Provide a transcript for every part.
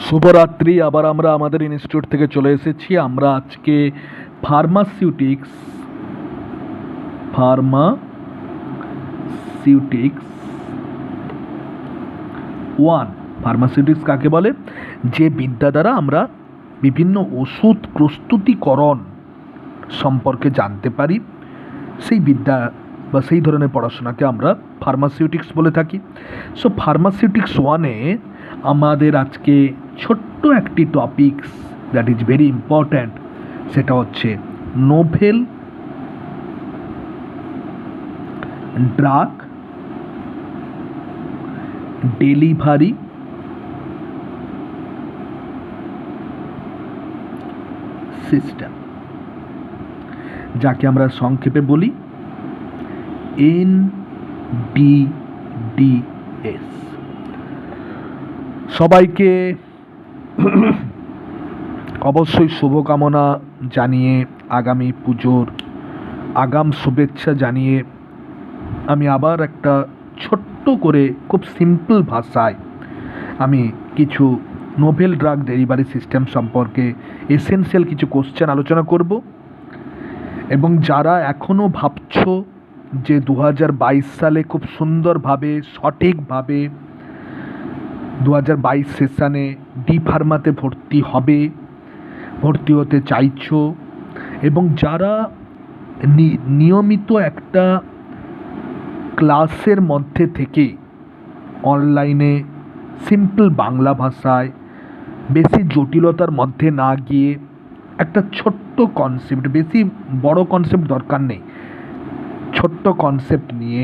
শুভরাত্রি। আবার আমরা আমাদের ইনস্টিটিউট থেকে চলে এসেছি। আমরা আজকে ফার্মাসিউটিক্স ফার্মাসিউটিক্স ওয়ান ফার্মাসিউটিক্স কাকে বলে? যে বিদ্যা দ্বারা আমরা বিভিন্ন ওষুধ প্রস্তুতিকরণ সম্পর্কে জানতে পারি, সেই বিদ্যা বা সেই ধরনের পড়াশোনাকে আমরা ফার্মাসিউটিক্স বলে থাকি। সো ফার্মাসিউটিক্স ওয়ানে আমাদের আজকে ছোট্ট একটি topics that is very important, সেটা হচ্ছে নোভেল ড্রাগ ডেলিভারি সিস্টেম, যাকে আমরা সংক্ষেপে বলি NDDS। সবাইকে অবশ্যই শুভকামনা জানিয়ে, আগামী পুজোর আগাম শুভেচ্ছা জানিয়ে আমি আবার একটা ছোট্ট করে খুব সিম্পল ভাষায় আমি কিছু নোভেল ড্রাগ ডেলিভারি সিস্টেম সম্পর্কে এসেনশিয়াল কিছু কোশ্চেন আলোচনা করব। এবং যারা এখনও ভাবছো যে 2022 সালে খুব সুন্দরভাবে সঠিকভাবে 2022 সেশানে ডি ফার্মাতে ভর্তি হতে চাইছো, এবং যারা নিয়মিত একটা ক্লাসের মধ্যে থেকে অনলাইনে সিম্পল বাংলা ভাষায় বেশি জটিলতার মধ্যে না গিয়ে একটা ছোট্ট কনসেপ্ট, বেশি বড় কনসেপ্ট দরকার নেই, ছোট্ট কনসেপ্ট নিয়ে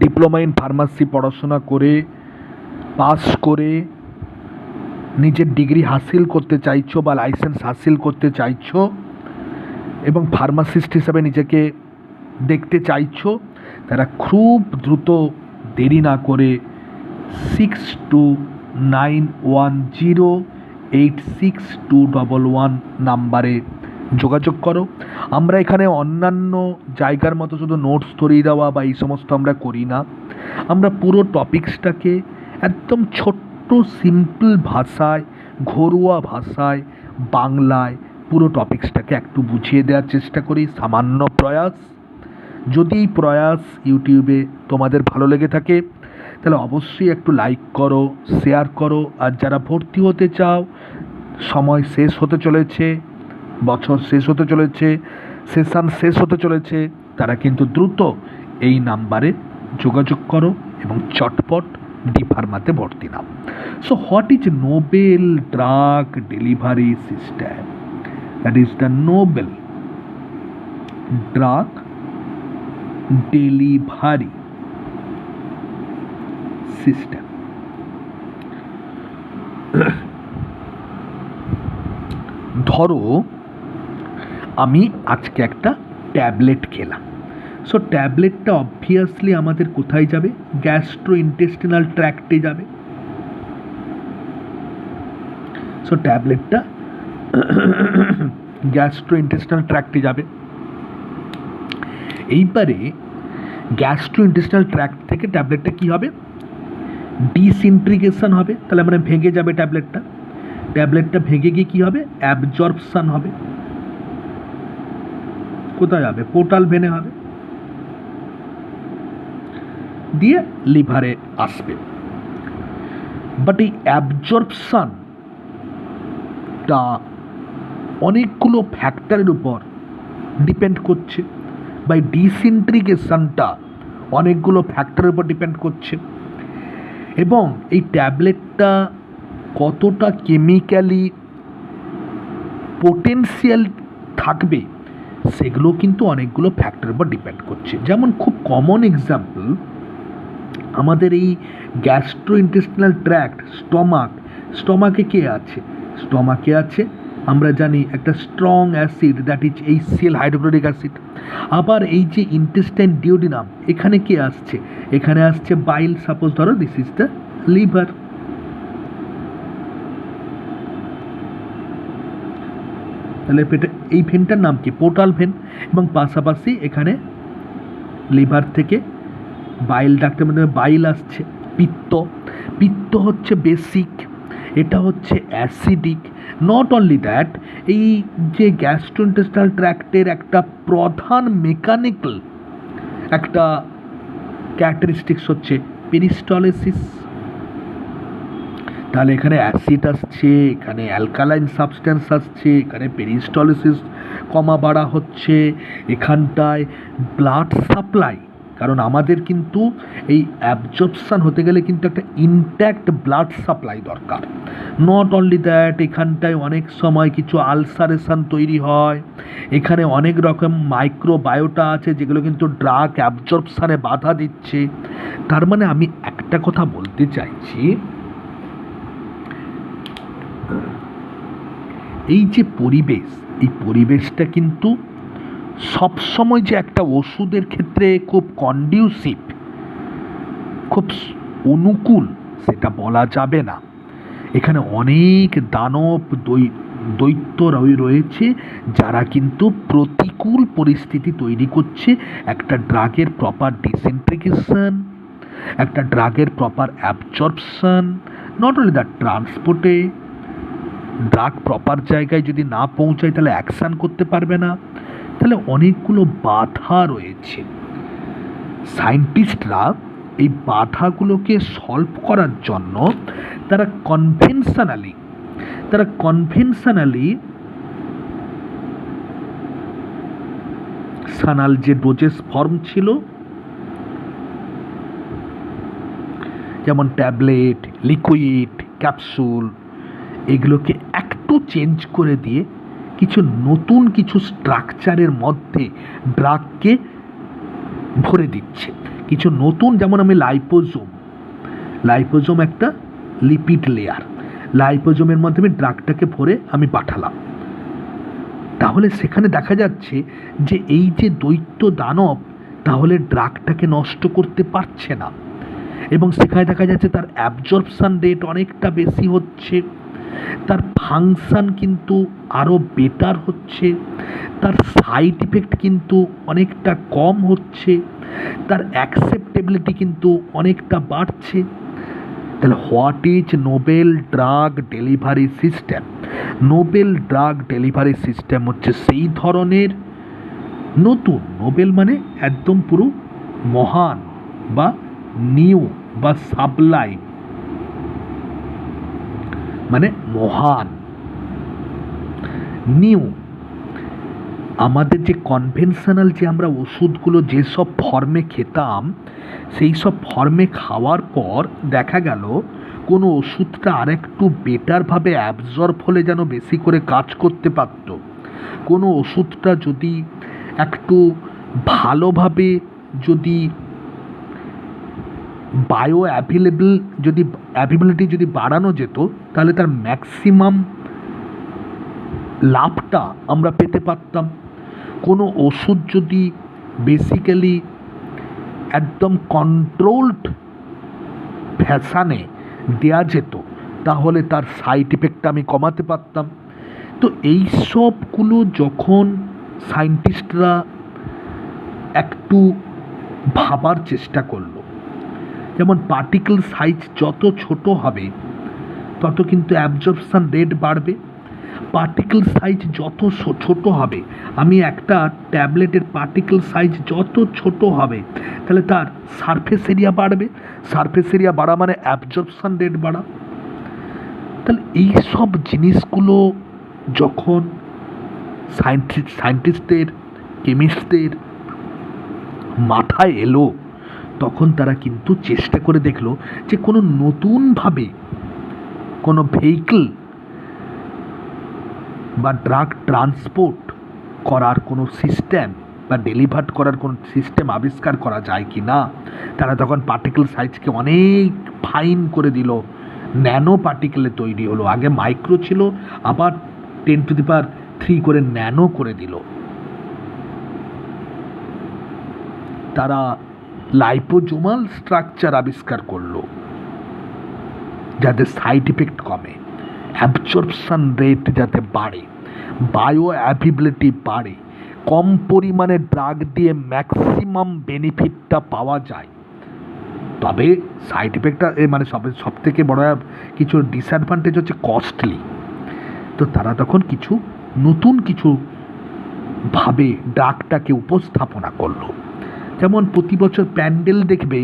ডিপ্লোমা ইন ফার্মাসি পড়াশোনা করে পাস করে নিজের ডিগ্রি হাসিল করতে চাইছো বা লাইসেন্স হাসিল করতে চাইছো এবং ফার্মাসিস্ট হিসাবে নিজেকে দেখতে চাইছো, তারা খুব দ্রুত দেরি না করে 6291086211 নাম্বারে যোগাযোগ করো। আমরা এখানে অন্যান্য জায়গার মতো শুধু নোটস ধরিয়ে দেওয়া বা এই সমস্ত আমরা করি না। আমরা পুরো টপিক্সটাকে একদম ছোট্ট সিম্পল ভাষায়, ঘরোয়া ভাষায়, বাংলায় পুরো টপিক্সটাকে একটু বুঝিয়ে দেওয়ার চেষ্টা করি। সামান্য প্রয়াস। যদি এই প্রয়াস ইউটিউবে তোমাদের ভালো লেগে থাকে তাহলে অবশ্যই একটু লাইক করো, শেয়ার করো। আর যারা ভর্তি হতে চাও, সময় শেষ হতে চলেছে, বছর শেষ হতে চলেছে, সেশন শেষ হতে চলেছে, তারা কিন্তু দ্রুত এই নাম্বারে যোগাযোগ করো এবং চটপট ডি ফার্মাতে ভর্তি নাও। So what is novel drug delivery system? That is the novel drug delivery system. ধরো আমি আজকে একটা ট্যাবলেট খেলাম। সো ট্যাবলেটটা অবভিয়াসলি আমাদের কোথায় যাবে? গ্যাস্ট্রো ইন্টেস্টিনাল ট্র্যাক্টে যাবে। সো ট্যাবলেটটা গ্যাস্ট্রো ইন্টেস্টিনাল ট্র্যাক্টে যাবে। এইবারে গ্যাস্ট্রো ইন্টেস্টিনাল ট্র্যাক্ট থেকে ট্যাবলেটটা কী হবে? ডিসইন্টিগ্রেশন হবে, তাহলে মানে ভেঙে যাবে ট্যাবলেটটা ভেঙে গিয়ে কী হবে? অ্যাবজর্পশন হবে। কোথায় হবে? পোর্টাল ভেনে হবে, দিয়ে লিভারে আসবে। বাট এই অ্যাবজর্পশনটা অনেকগুলো ফ্যাক্টরের উপর ডিপেন্ড করছে, বা ডিসইন্টিগ্রেশনটা অনেকগুলো ফ্যাক্টরের উপর ডিপেন্ড করছে। এবং এই ট্যাবলেটটা কতটা কেমিক্যালি পোটেন্সিয়াল থাকবে সেগুলো কিন্তু অনেকগুলো ফ্যাক্টরের উপর ডিপেন্ড করছে। যেমন খুব কমন এক্সাম্পল, আমাদের এই গ্যাস্ট্রো ইন্টেস্টিনাল ট্র্যাক্ট, স্টমাকে কে আছে? স্টমাকে আছে আমরা জানি একটা strong acid, that is HCl hydrochloric acid. আবার এই যে ইন্টেস্টাইন ডিওডিনাম, এখানে কে আসছে? এখানে আসছে বাইল। সাপোজ ধরো দিস ইজ দ্য লিভার। তাহলে এই ভেনটার নাম কি? Portal when. এবং পাশাপাশি এখানে লিভার থেকে বাইল ডাক্টের মধ্যে বাইল আসছে। পিত্ত হচ্ছে বেসিক, এটা হচ্ছে অ্যাসিডিক। নট অনলি দ্যাট, এই যে গ্যাস্ট্রোইন্টেস্টাইনাল ট্র্যাক্টের একটা প্রধান মেকানিক্যাল একটা ক্যারেক্টারিস্টিক্স হচ্ছে পেরিস্টলিসিস। তাহলে এখানে অ্যাসিড আসছে, এখানে অ্যালকালাইন সাবস্ট্যান্স আসছে, এখানে পেরিস্টলিসিস কমা বাড়া হচ্ছে, এখানটায় ব্লাড সাপ্লাই, কারণ আমাদের কিন্তু এই অ্যাবজর্পশান হতে গেলে কিন্তু একটা ইনট্যাক্ট ব্লাড সাপ্লাই দরকার। নট অনলি দ্যাট, এখানটায় অনেক সময় কিছু আলসারেশন তৈরি হয়, এখানে অনেক রকম মাইক্রোবায়োটা আছে যেগুলো কিন্তু ড্রাগ অ্যাবজর্পশানে বাধা দিচ্ছে। তার মানে আমি একটা কথা বলতে চাইছি, এই যে পরিবেশ, এই পরিবেশটা কিন্তু সবসময় যে একটা ওষুধের ক্ষেত্রে খুব কন্ডিউসিভ, খুব অনুকূল, সেটা বলা যাবে না। এখানে অনেক দানব দৈত্য রয়েছে যারা কিন্তু প্রতিকূল পরিস্থিতি তৈরি করছে একটা ড্রাগের প্রপার ডিসইন্টিগ্রেশন, একটা ড্রাগের proper absorption, not only that ট্রান্সপোর্টে ড্রাগ প্রপার জায়গায় যদি না পৌঁছায় তাহলে অ্যাকশান করতে পারবে না। তাহলে অনেকগুলো বাধা রয়েছে। সায়েন্টিস্টরা এই বাধাগুলোকে সলভ করার জন্য তারা কনভেনশনালি সানাল যে ডোজেস ফর্ম ছিল, যেমন ট্যাবলেট, লিকুইড, ক্যাপসুল, এগুলোকে একটু চেঞ্জ করে দিয়ে নতুন কিছু স্ট্রাকচারের মধ্যে ড্রাগকে ভরে দিচ্ছে। কিছু নতুন, যেমন আমি লাইপোজোম একটা লিপিড লেয়ার, লাইপোজোমের মাধ্যমে ড্রাগটাকে ভরে আমি পাঠালাম। তাহলে সেখানে দেখা যাচ্ছে যে এই যে দৈত্য দানব তাহলে ড্রাগটাকে নষ্ট করতে পারছে না, এবং সেখানে দেখা যাচ্ছে তার অ্যাবজর্পশান রেট অনেকটা বেশি হচ্ছে, তার ফাংশান কিন্তু আরও বেটার হচ্ছে, তার সাইড ইফেক্ট কিন্তু অনেকটা কম হচ্ছে, তার অ্যাকসেপ্টেবিলিটি কিন্তু অনেকটা বাড়ছে। তাহলে what is novel drug delivery system? Nobel drug delivery system হচ্ছে সেই ধরনের নতুন, নোবেল মানে একদম পুরো মহান বা নিউ বা সাবলাইম, মানে মহান, নিউ। আমাদের যে কনভেনশনাল যে আমরা ওষুধগুলো যেসব ফর্মে খেতাম, সেই সব ফর্মে খাওয়ার পর দেখা গেল কোনো ওষুধটা আরেকটু বেটারভাবে অ্যাবজর্ব হলে যেন বেশি করে কাজ করতে পারত, কোনো ওষুধটা যদি একটু ভালোভাবে যদি অ্যাভেলেবিলিটি যদি বাড়ানো যেত, তাহলে তার ম্যাক্সিমাম লাভটা আমরা পেতে পারতাম। কোনো ওষুধ যদি বেসিক্যালি একদম কন্ট্রোলড ফ্যাশনে দেয়া যেত, তাহলে তার সাইড ইফেক্টটা আমি কমাতে পারতাম। তো এই সবগুলো যখন সায়েন্টিস্টরা একটু ভাবার চেষ্টা করলো, যেমন পার্টিকেল সাইজ যত ছোট হবে তত কিন্তু অ্যাবজর্পশান রেট বাড়বে, পার্টিকেল সাইজ যত ছোট হবে, আমি একটা ট্যাবলেটের পার্টিকেল সাইজ যত ছোট হবে তাহলে তার সারফেস এরিয়া বাড়বে, সারফেস এরিয়া বাড়া মানে অ্যাবজর্পশান রেট বাড়া। তাহলে এই সব জিনিসগুলো যখন সায়েন্টিস্টদের, কেমিস্টদের মাথায় এলো, তখন তারা কিন্তু চেষ্টা করে দেখলো যে কোনো নতুনভাবে কোনো ভেহিকল বা ড্রাগ ট্রান্সপোর্ট করার কোনো সিস্টেম বা ডেলিভার করার কোনো সিস্টেম আবিষ্কার করা যায় কি না। তারা তখন পার্টিকেল সাইজকে অনেক ফাইন করে দিল, ন্যানো পার্টিকেলে তৈরি হলো। আগে মাইক্রো ছিল, আবার 10⁻³ করে ন্যানো করে দিল। তারা লাইপোজোমাল স্ট্রাকচার আবিষ্কার করলো যাতে সাইড ইফেক্ট কমে, অ্যাবজর্পশান রেট যাতে বাড়ে, বায়ো অ্যাভেবিলিটি বাড়ে, কম পরিমাণে ড্রাগ দিয়ে ম্যাক্সিমাম বেনিফিটটা পাওয়া যায়। তবে সাইড এফেক্টটা মানে সব থেকে বড় কিছু ডিসঅ্যাডভান্টেজ হচ্ছে কস্টলি। তো তারা তখন কিছু নতুন কিছু ভাবে ড্রাগটাকে উপস্থাপনা করলো। যেমন প্রতি বছর প্যান্ডেল দেখবে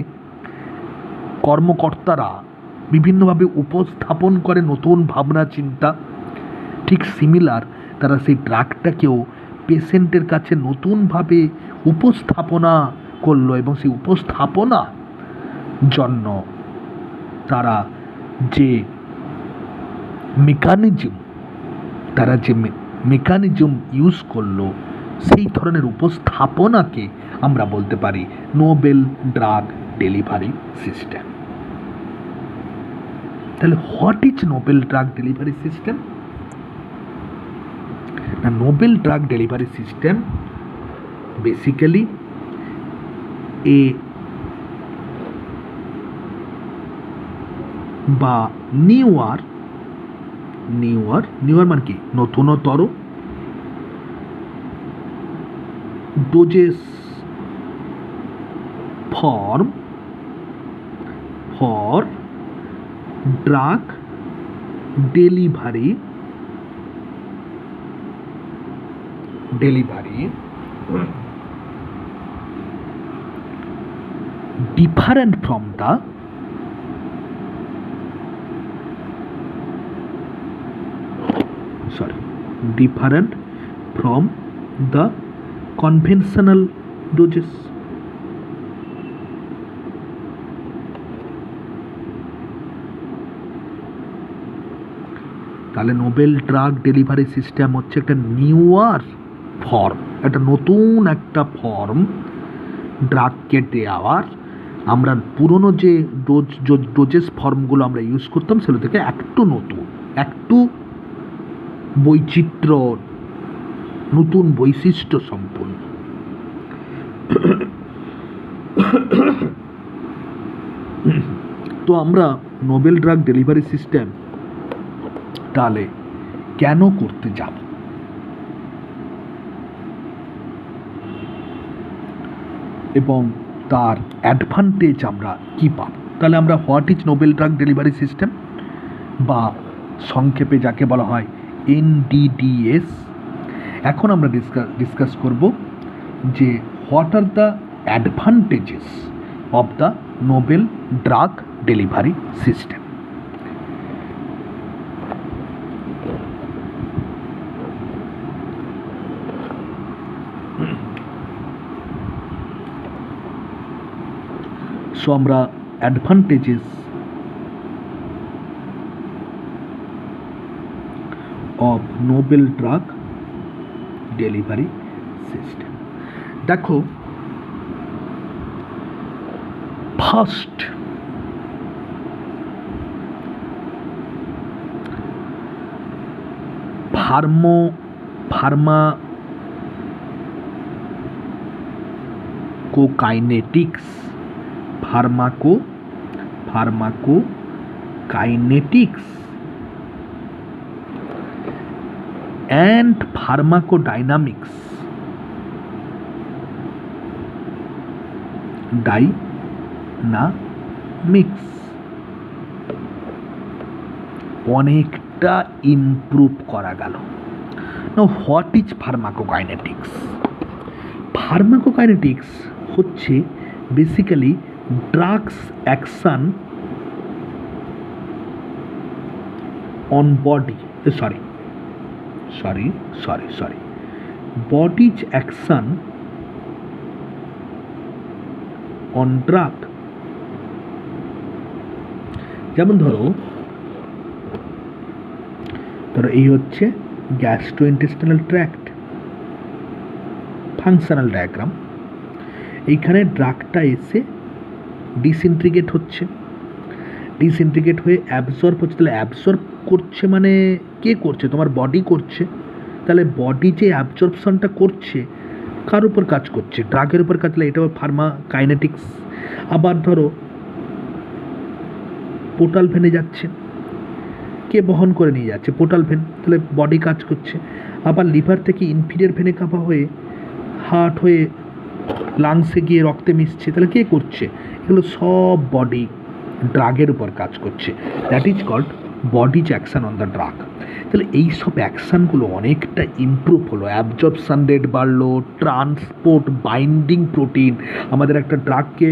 কর্মকর্তারা বিভিন্নভাবে উপস্থাপন করে নতুন ভাবনা চিন্তা, ঠিক সিমিলার তারা সেই ড্রাগটাকেও পেশেন্টের কাছে নতুনভাবে উপস্থাপনা করলো এবং সেই উপস্থাপনা জন্য তারা যে মেকানিজম ইউজ করলো, সেই ধরনের উপস্থাপনাকে আমরা বলতে পারি নোবেল ড্রাগ ডেলিভারি সিস্টেম। তাহলে what is novel drug delivery system? না, novel drug delivery system basically বা নিউয়ার মানে কি নতুনতর doses form for drug delivery different from the conventional doses. তাহলে নোবেল ড্রাগ ডেলিভারি সিস্টেম হচ্ছে একটা নিউয়ার ফর্ম, একটা নতুন একটা ফর্ম ড্রাগকে দেওয়ার। আমরা পুরনো যে ডোজেস ফর্মগুলো আমরা ইউজ করতাম সেগুলো থেকে একটু নতুন, একটু বৈচিত্র্য, নতুন বৈশিষ্ট্য সম্পন্ন। তো আমরা নোবেল ড্রাগ ডেলিভারি সিস্টেম তাহলে কেন করতে যাব? এবং তার অ্যাডভান্টেজ আমরা কি পাব? তাহলে আমরা what is novel drug delivery system, বা সংক্ষেপে যাকে বলা হয় NDDS। এখন আমরা ডিসকাস করব যে what are the advantages of the novel drug delivery system. So আমরা advantages of novel drug delivery system দেখো। ফার্স্ট, ফার্মাকোকাইনেটিক্স and pharmacodynamics অনেকটা ইমপ্রুভ করা গেল। Now what is pharmacokinetics? Pharmacokinetics হচ্ছে basically drugs action on body, body's action on drug। যেমন ধরো এই হচ্ছে গ্যাস্ট্রোইন্টেস্টিনাল ট্র্যাক্ট, ফাংশনাল ডায়াগ্রাম। এইখানে ড্রাগটা এসে ডিসইন্টিগ্রেট হয়ে অ্যাবজর্ব হচ্ছে। তাহলে অ্যাবজর্ব করছে মানে কে করছে? তোমার বডি করছে। তাহলে বডি যে অ্যাবজর্পশনটা করছে কার উপর কাজ করছে? ড্রাগের উপর কাজ। তাহলে এটা ফার্মাকাইনেটিক্স। আবার ধরো পোর্টাল ভেনে যাচ্ছে, কে বহন করে নিয়ে যাচ্ছে? Portal when. তাহলে বডি কাজ করছে। আবার লিভার থেকে ইনফিরিয়র ভেনে কাপা হয়ে হার্ট হয়ে লাংসে গিয়ে রক্তে মিশছে, তাহলে কে করছে? এগুলো সব বডি ড্রাগের উপর কাজ করছে। That is called bodies action on the drug. তাহলে এই সব অ্যাকশানগুলো অনেকটা ইমপ্রুভ হলো, অ্যাবজর্পশান রেট বাড়লো, ট্রান্সপোর্ট বাইন্ডিং প্রোটিন, আমাদের একটা ড্রাগকে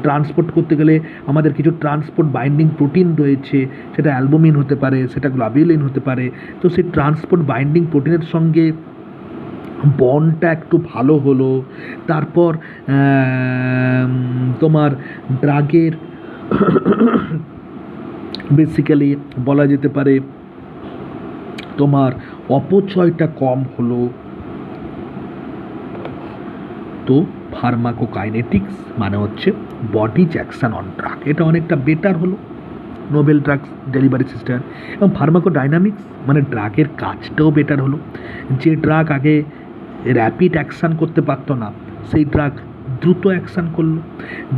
ট্রান্সপোর্ট করতে গেলে আমাদের কিছু ট্রান্সপোর্ট বাইন্ডিং প্রোটিন রয়েছে, সেটা অ্যালবুমিন হতে পারে, সেটা গ্লোবিউলিন হতে পারে। তো সেই ট্রান্সপোর্ট বাইন্ডিং প্রোটিনের সঙ্গে বন্ডটা একটু ভালো হলো। তারপর তোমার ড্রাগের বেসিক্যালি বলা যেতে পারে তোমার অপচয়টা কম হলো। তো ফার্মাকোকাইনেটিক্স মানে হচ্ছে বডিজ অ্যাকশন অন ড্রাগ, এটা অনেকটা বেটার হলো নোবেল ড্রাগস ডেলিভারি সিস্টেম। এবং ফার্মাকোডাইনামিক্স মানে ড্রাগের কাজটাও বেটার হলো। যে ড্রাগ আগে র্যাপিড অ্যাকশান করতে পারতো না, সেই ড্রাগ দ্রুত অ্যাকশান করলো।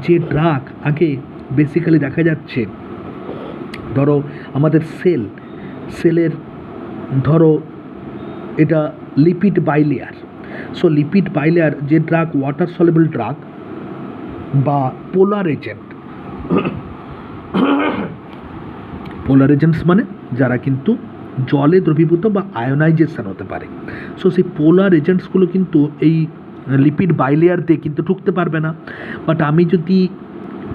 যে ড্রাগ আগে বেসিক্যালি দেখা যাচ্ছে, ধরো আমাদের সেলের ধরো এটা lipid bilayer, so lipid bilayer যে ড্রাগ ওয়াটার সলেবল ড্রাগ বা পোলার এজেন্ট, পোলার এজেন্টস মানে যারা কিন্তু জলে দ্রবীভূত বা আয়োনাইজেশন হতে পারে। সো সেই পোলার এজেন্টসগুলো কিন্তু এই লিপিড বাইলেয়ার দিয়ে কিন্তু ঢুকতে পারবে না। বাট আমি যদি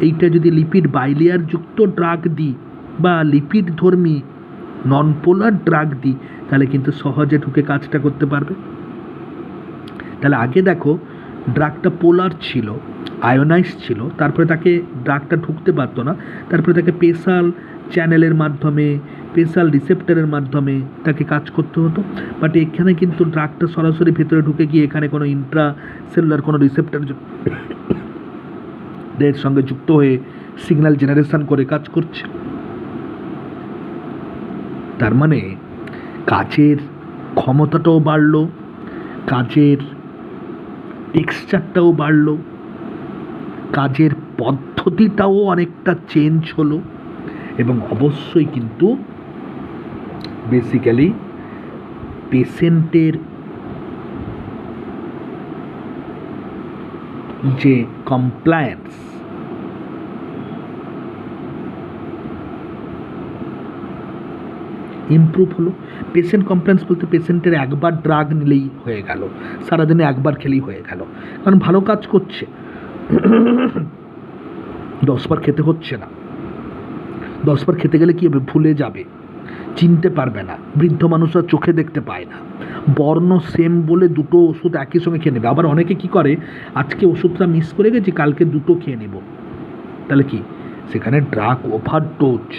এইটা যদি লিপিড বাইলেয়ার যুক্ত ড্রাগ দিই বা লিপিড ধর্মী নন পোলার ড্রাগ দিই, তাহলে কিন্তু সহজে ঢুকে কাজটা করতে পারবে। তাহলে আগে দেখো ড্রাগটা পোলার ছিল, আয়োনাইজ ছিল, তারপরে তাকে ড্রাগটা ঢুকতে পারতো না, তারপরে তাকে স্পেশাল চ্যানেলের মাধ্যমে, স্পেশাল রিসেপ্টরের মাধ্যমে তাকে কাজ করতে হতো। বাট এখানে কিন্তু ড্রাগটা সরাসরি ভেতরে ঢুকে গিয়ে এখানে কোনো ইন্ট্রা সেলুলার কোনো রিসেপ্টর এর সঙ্গে যুক্ত হয়ে সিগন্যাল জেনারেশন করে কাজ করছে। তার মানে কাজের ক্ষমতাটাও বাড়লো, কাজের টেক্সচারটাও বাড়লো, কাজের পদ্ধতিটাও অনেকটা চেঞ্জ হলো, এবং অবশ্যই কিন্তু বেসিক্যালি পেশেন্টের যে কমপ্লায়েন্স, ইমপ্রুভ হলো। পেশেন্ট কমপ্লেন্স বলতে পেশেন্টের একবার ড্রাগ নিলেই হয়ে গেল, সারাদিনে একবার খেলেই হয়ে গেল, কারণ ভালো কাজ করছে, 10 বার খেতে হচ্ছে না। 10 বার খেতে গেলে কী হবে? ভুলে যাবে, চিনতে পারবে না, বৃদ্ধ মানুষরা চোখে দেখতে পায় না, বর্ণ সেম বলে দুটো ওষুধ একই সঙ্গে খেয়ে নেবে। আবার অনেকে কি করে, আজকে ওষুধটা মিস করে গেছি, কালকে দুটো খেয়ে নেব, তাহলে কি সেখানে ড্রাগ ওভারডোজ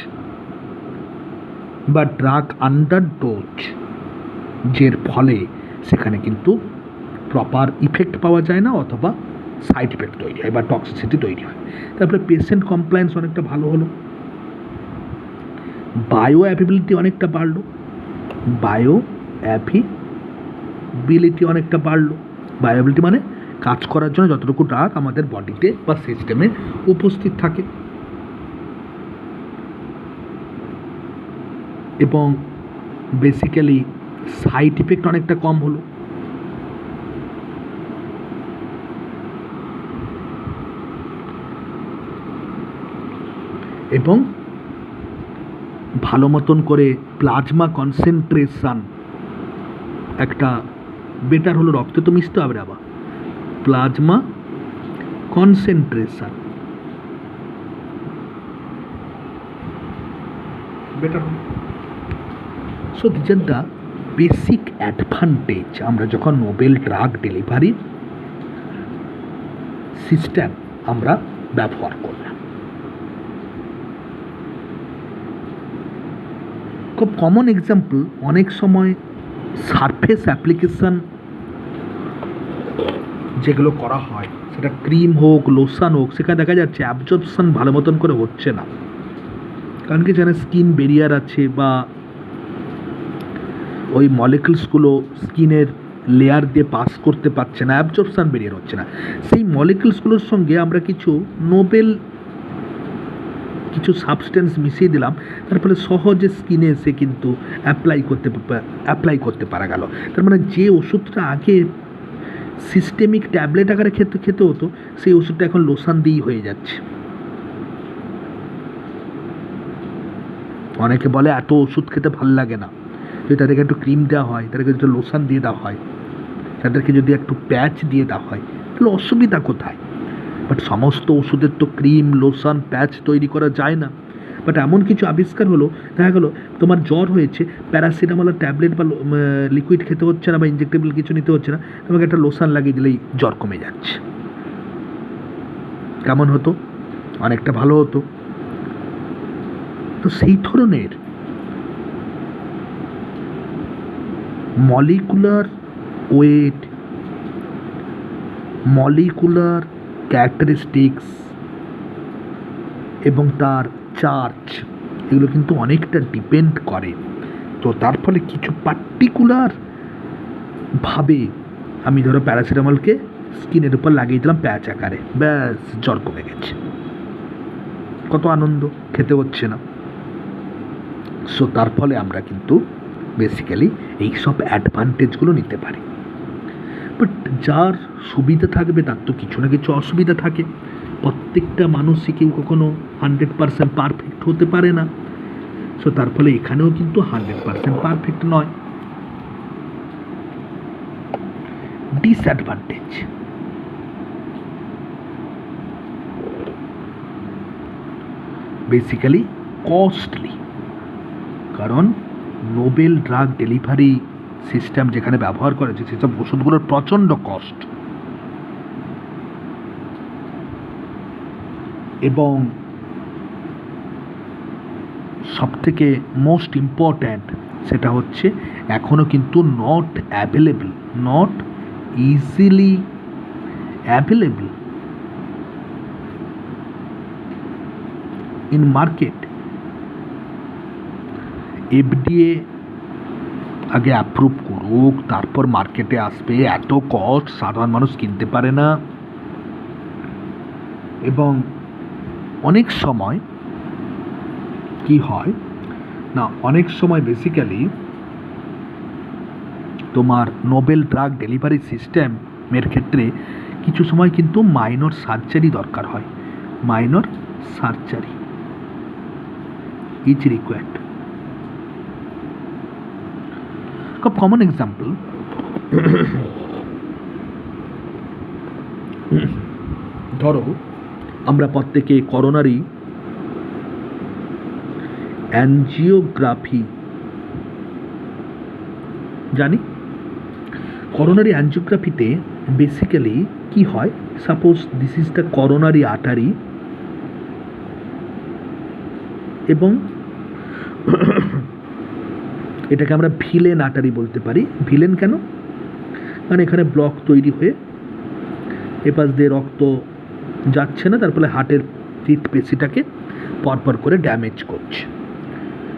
বা ড্রাগ আন্ডারডোজ, যের ফলে সেখানে কিন্তু প্রপার ইফেক্ট পাওয়া যায় না, অথবা সাইড ইফেক্ট তৈরি হয় বা টক্সিসিটি তৈরি হয়। তারপরে পেশেন্ট কমপ্লায়েন্স অনেকটা ভালো হলো, বায়ো অ্যাভেবিলিটি অনেকটা বাড়লো, বায়ো অ্যাভেবিলিটি অনেকটা বাড়লো। বায়ো অ্যাভেবিলিটি মানে কাজ করার জন্য যতটুকু ড্রাগ আমাদের বডিতে বা সিস্টেমে উপস্থিত থাকে। এবং বেসিক্যালি সাইড ইফেক্ট অনেকটা কম হলো। এবং ভালো মতন করে প্লাজমা কনসেন্ট্রেশন একটা বেটার হলো, রক্তে তো মিশতে হবে আবার, প্লাজমা কনসেন্ট্রেশন বেটার হলো। So this are the basic advantage আমরা যখন নোবেল ড্রাগ ডেলিভারি সিস্টেম আমরা ব্যবহার করলাম। খুব কমন এক্সাম্পল, অনেক সময় সারফেস অ্যাপ্লিকেশান যেগুলো করা হয়, সেটা ক্রিম হোক, লোশন হোক, সেখানে দেখা যাচ্ছে অ্যাবজর্পশন ভালো মতন করে হচ্ছে না। কারণ কি জানে, স্কিন বেরিয়ার আছে বা ওই মলিকুলসগুলো স্কিনের লেয়ার দিয়ে পাস করতে পারছে না, অ্যাবজর্পশন বেরিয়ার হচ্ছে না। সেই মলিকুলসগুলোর সঙ্গে আমরা কিছু নোবেল কিছু সাবস্টেন্স মিশিয়ে দিলাম, তার ফলে সহজে স্কিনে এসে কিন্তু অ্যাপ্লাই করতে পারা গেল। তার মানে যে ওষুধটা আগে সিস্টেমিক ট্যাবলেট আকারে খেতে খেতে হতো, সেই ওষুধটা এখন লোশন দিয়েই হয়ে যাচ্ছে। অনেকে বলে এত ওষুধ খেতে ভাল লাগে না, যদি তাদেরকে একটু ক্রিম দেওয়া হয়, তাদেরকে একটু লোশন দিয়ে দেওয়া হয়, তাদেরকে যদি একটু প্যাচ দিয়ে দেওয়া হয়, তাহলে অসুবিধা কোথায়? বাট সমস্ত ওষুধের তো ক্রিম, লোশন, প্যাচ তৈরি করা যায় না। বাট এমন কিছু আবিষ্কার হলো, দেখা গেলো তোমার জ্বর হয়েছে, প্যারাসিটামলের ট্যাবলেট বা লিকুইড খেতে হচ্ছে না বা ইনজেক্টেবল কিছু নিতে হচ্ছে না, তোমাকে একটা লোশন লাগিয়ে দিলেই জ্বর কমে যাচ্ছে। কেমন হতো? অনেকটা ভালো হতো। তো সেই ধরনের মলিকুলার ওয়েট, মলিকুলার ক্যারেক্টারিস্টিক্স এবং তার চার্জ, এগুলো কিন্তু অনেকটা ডিপেন্ড করে। তো তার ফলে কিছু পার্টিকুলার ভাবে আমি ধরো প্যারাসিটামলকে স্কিনের উপর লাগিয়ে দিলাম প্যাচ আকারে, ব্যাস জ্বর কমে গেছে, কত আনন্দ, খেতে হচ্ছে না। সো তার ফলে আমরা কিন্তু বেসিক্যালি এইসব অ্যাডভান্টেজগুলো নিতে পারি। বাট যার সুবিধা থাকবে তার তো কিছু না কিছু অসুবিধা থাকে। প্রত্যেকটা মানুষই কেউ কখনো 100% পারফেক্ট হতে পারে না। সো তার ফলে এখানেও কিন্তু 100% পারফেক্ট নয়। ডিসঅ্যাডভান্টেজ, বেসিক্যালি কস্টলি, কারণ নোবেল ড্রাগ ডেলিভারি সিস্টেম যেখানে ব্যবহার করেছে সেসব ওষুধগুলোর প্রচণ্ড কস্ট, এবং সবথেকে মোস্ট ইম্পর্ট্যান্ট সেটা হচ্ছে এখনও কিন্তু not available, not easily available in market. FDA আগে অ্যাপ্রুভ করুক, তারপর মার্কেটে আসবে, এত কস্ট সাধারণ মানুষ কিনতে পারে না। এবং অনেক সময় কি হয় না, অনেক সময় বেসিক্যালি তোমার নোবেল ড্রাগ ডেলিভারি সিস্টেমের ক্ষেত্রে কিছু সময় কিন্তু মাইনর সার্জারি দরকার হয়, মাইনর সার্জারি ইজ রিকোয়ার্ড। খুব কমন এক্সাম্পল, ধরো আমরা প্রত্যেকে করোনারি অ্যাঞ্জিওগ্রাফি জানি। করোনারি অ্যাঞ্জিওগ্রাফিতে বেসিক্যালি কি হয়, suppose this is the coronary artery, এবং এটাকে আমরা ভিলেন আর্টারি বলতে পারি। ভিলেন কেন? কারণ এখানে ব্লক তৈরি হয়ে এপাশ দিয়ে রক্ত যাচ্ছে না, তার ফলে হার্টের হৃৎপেশিটাকে পরপর করে ড্যামেজ করছে।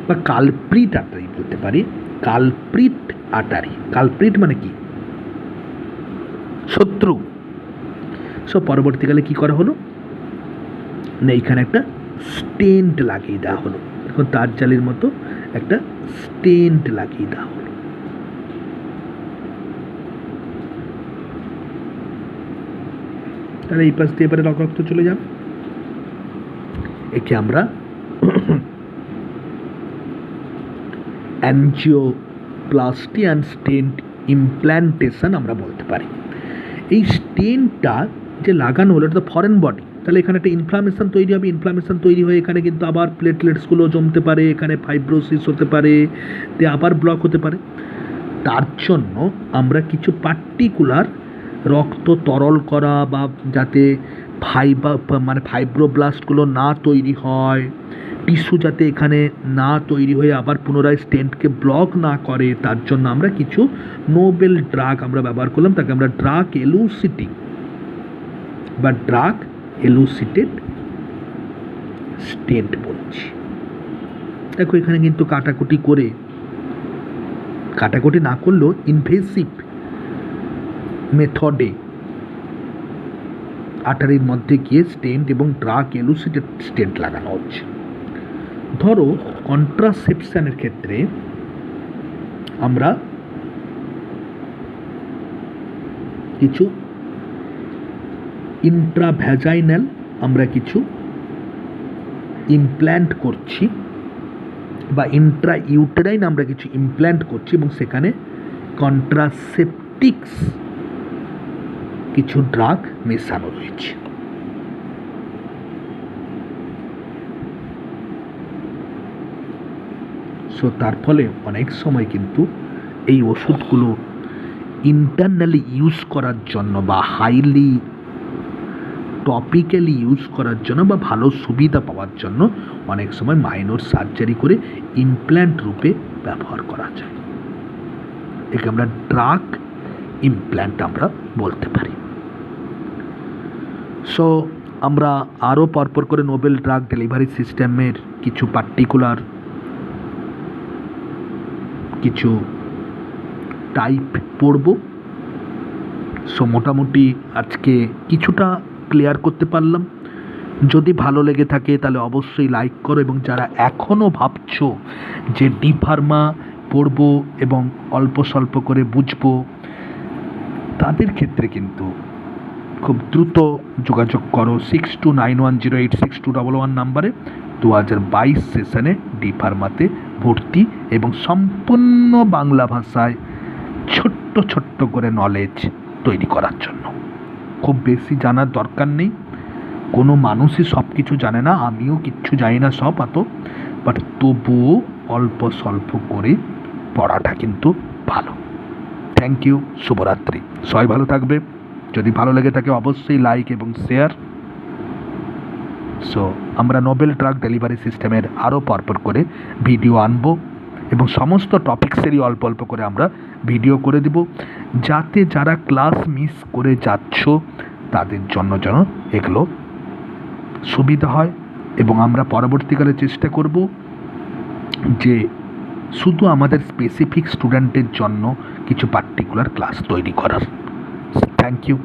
বা কালপ্রিট আর্টারি বলতে পারি, কালপ্রিট আর্টারি। কালপ্রিট মানে কি? শত্রু। সো পরবর্তীকালে কি করা হলো না, এইখানে একটা স্টেন্ট লাগিয়ে দেওয়া হলো, এখন তার জালির মতো একটা স্টেন্ট লাগিয়ে দেওয়া হলো। তাহলে এই পাশ দিয়ে এবারে রক্ত চলে যাবে, একে আমরা অ্যাঞ্জিওপ্লাস্টি অ্যান্ড স্টেন্ট ইমপ্ল্যান্টেশন আমরা বলতে পারি। এই স্টেন্টটা যে লাগানো হলো এটা তো ফরেন বডি, তাহলে এখানে একটা ইনফ্লামেশন তৈরি হবে, ইনফ্লামেশন তৈরি হয়ে এখানে কিন্তু আবার প্লেটলেটসগুলো জমতে পারে, এখানে ফাইব্রোসিস হতে পারে, তে আবার ব্লক হতে পারে। তার জন্য আমরা কিছু পার্টিকুলার রক্ত তরল করা বা যাতে ফাইব্রোব্লাস্টগুলো না তৈরি হয়, টিস্যু যাতে এখানে না তৈরি হয়ে আবার পুনরায় স্টেন্টকে ব্লক না করে, তার জন্য আমরা কিছু নোবেল ড্রাগ আমরা ব্যবহার করলাম, তাকে আমরা ড্রাগ এলুসিটিং বা ড্রাগ এলুসিটেড স্টেন্ট বলছি। দেখো এখানে কিন্তু কাটাকুটি না করলেও ইনভেসিভ মেথডে আর্টারির মধ্যে গিয়ে স্টেন্ট এবং ড্রাগ এলুসিটেড স্টেন্ট লাগানো হচ্ছে। ধরো কন্ট্রাসেপশনের ক্ষেত্রে আমরা কিছু ইন্ট্রাভ্যাজাইনাল আমরা কিছু ইমপ্ল্যান্ট করছি, বা ইন্ট্রা ইউটেরাইন আমরা কিছু ইমপ্ল্যান্ট করছি, এবং সেখানে কন্ট্রাসেপটিক্স কিছু ড্রাগ মেশানো রয়েছে। সো তার ফলে অনেক সময় কিন্তু এই ওষুধগুলো ইন্টারনালি ইউজ করার জন্য বা হাইলি টপিক্যালি ইউজ করার জন্য বা ভালো সুবিধা পাওয়ার জন্য অনেক সময় মাইনর সার্জারি করে ইমপ্ল্যান্ট রূপে ব্যবহার করা যায়। একে আমরা ড্রাগ ইমপ্ল্যান্ট আমরা বলতে পারি। সো আমরা আরও পরপর করে নোবেল ড্রাগ ডেলিভারি সিস্টেমের কিছু পার্টিকুলার কিছু টাইপ পড়ব। সো মোটামুটি আজকে কিছুটা ক্লিয়ার করতে পারলাম। যদি ভালো লেগে থাকে তাহলে অবশ্যই লাইক করো, এবং যারা এখনও ভাবছো যে ডি ফার্মা পড়ব এবং অল্প স্বল্প করে বুঝবো, তাদের ক্ষেত্রে কিন্তু খুব দ্রুত যোগাযোগ করো 6291086211 নাম্বারে। 2022 সেশনে ডি ফার্মাতে ভর্তি এবং সম্পূর্ণ বাংলা ভাষায় ছোট্ট ছোট্ট করে নলেজ তৈরি করার জন্য। খুব বেশি জানার দরকার নেই, কোনো মানুষই সব কিছু জানে না, আমিও কিচ্ছু জানি না সব এত, বাট তবুও অল্প স্বল্প করে পড়াটা কিন্তু ভালো। থ্যাংক ইউ, শুভরাত্রি, সবাই ভালো থাকবে। যদি ভালো লেগে থাকে অবশ্যই লাইক এবং শেয়ার। সো আমরা নোবেল ড্রাগ ডেলিভারি সিস্টেমের আরও পরপর করে ভিডিও আনবো, এবং সমস্ত টপিক্সেরই অল্প অল্প করে আমরা ভিডিও করে দেব, যাতে যারা ক্লাস মিস করে যাচ্ছ তাদের জন্য যেন এগুলো সুবিধা হয়। এবং আমরা পরবর্তীকালে চেষ্টা করব যে শুধু আমাদের স্পেসিফিক স্টুডেন্টের জন্য কিছু পার্টিকুলার ক্লাস তৈরি করার। Thank you.